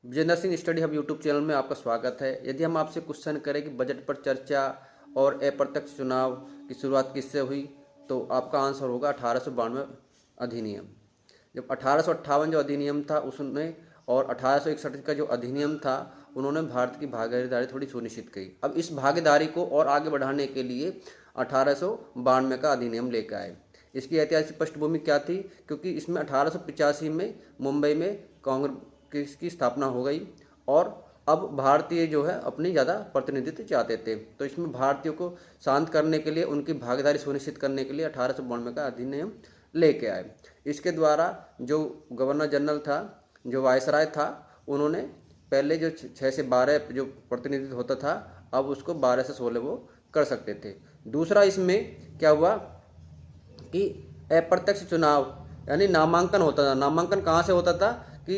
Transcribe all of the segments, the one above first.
Vijendra Singh study hub YouTube channel में आपका स्वागत है। यदि हम आपसे क्वेश्चन करें कि बजट पर चर्चा और अप्रत्यक्ष चुनाव की शुरुआत किससे हुई, तो आपका आंसर होगा 1892 अधिनियम। जब 1858 जो अधिनियम था उसमें और 1861 का जो अधिनियम था, उन्होंने भारत की भागीदारी थोड़ी सुनिश्चित की। अब इस भागीदारी को और आगे बढ़ाने के लिए 1892 का अधिनियम लेकर आए। इसकी ऐतिहासिक पृष्ठभूमि क्या थी? क्योंकि इसमें 1885 में मुंबई में कांग्रेस की स्थापना हो गई और अब भारतीय जो है अपनी ज़्यादा प्रतिनिधित्व चाहते थे, तो इसमें भारतीयों को शांत करने के लिए, उनकी भागीदारी सुनिश्चित करने के लिए 1892 का अधिनियम लेके आए। इसके द्वारा जो गवर्नर जनरल था, जो वायसराय था, उन्होंने पहले जो 6 से 12 जो प्रतिनिधित्व होता था, अब उसको 12 से 16 वो कर सकते थे। दूसरा इसमें क्या हुआ कि अप्रत्यक्ष चुनाव यानी नामांकन होता था। नामांकन कहाँ से होता था कि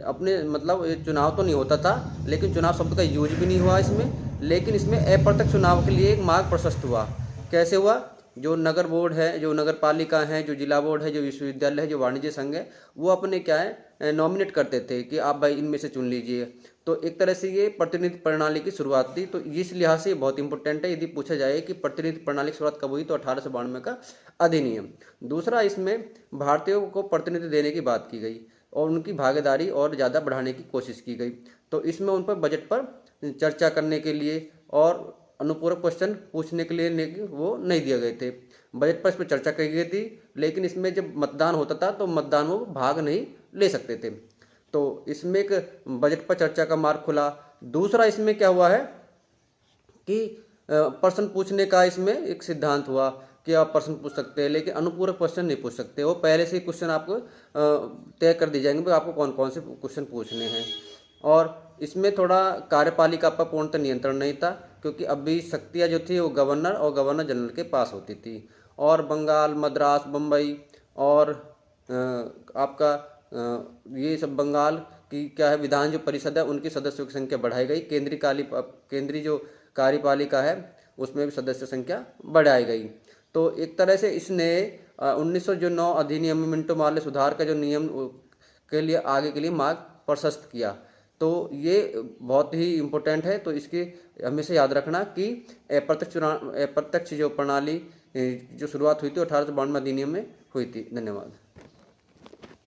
अपने मतलब ये चुनाव तो नहीं होता था, लेकिन चुनाव शब्द का यूज भी नहीं हुआ इसमें, लेकिन इसमें अप्रत्यक्ष चुनाव के लिए एक मार्ग प्रशस्त हुआ। कैसे हुआ? जो नगर बोर्ड है, जो नगर पालिका है, जो जिला बोर्ड है, जो विश्वविद्यालय है, जो वाणिज्य संघ है, वो अपने क्या है नॉमिनेट करते थे कि आप भाई इनमें से चुन लीजिए। तो एक तरह से ये प्रतिनिधि प्रणाली की शुरुआत थी। तो इस लिहाज से बहुत इंपॉर्टेंट है। यदि पूछा जाए कि प्रतिनिधि प्रणाली की शुरुआत कब हुई, तो 1892 का अधिनियम। दूसरा, इसमें भारतीयों को प्रतिनिधि देने की बात की गई और उनकी भागीदारी और ज़्यादा बढ़ाने की कोशिश की गई। तो इसमें उन पर बजट पर चर्चा करने के लिए और अनुपूरक क्वेश्चन पूछने के लिए वो नहीं दिए गए थे। बजट पर इस पर चर्चा की गई थी, लेकिन इसमें जब मतदान होता था तो मतदान में भाग नहीं ले सकते थे। तो इसमें एक बजट पर चर्चा का मार्ग खुला। दूसरा इसमें क्या हुआ है कि प्रश्न पूछने का इसमें एक सिद्धांत हुआ कि आप प्रश्न पूछ सकते हैं, लेकिन अनुपूरक क्वेश्चन नहीं पूछ सकते। वो पहले से ही क्वेश्चन आपको तय कर दी जाएंगे, आपको कौन कौन से क्वेश्चन पूछने हैं। और इसमें थोड़ा कार्यपालिका पर पूर्णतः नियंत्रण नहीं था, क्योंकि अभी शक्तियाँ जो थी वो गवर्नर और गवर्नर जनरल के पास होती थी। और बंगाल, मद्रास, बम्बई और आपका ये सब बंगाल की क्या है विधान जो परिषद है, उनकी सदस्यों की संख्या बढ़ाई गई। केंद्रीय जो कार्यपालिका है उसमें भी सदस्य संख्या बढ़ाई गई। तो एक तरह से इसने 1909 अधिनियम में मिंटो मार्ले सुधार का जो नियम के लिए आगे के लिए मार्ग प्रशस्त किया। तो ये बहुत ही इम्पोर्टेंट है। तो इसकी हमेशा याद रखना कि अप्रत्यक्ष जो प्रणाली जो शुरुआत हुई थी 1892 अधिनियम में हुई थी। धन्यवाद।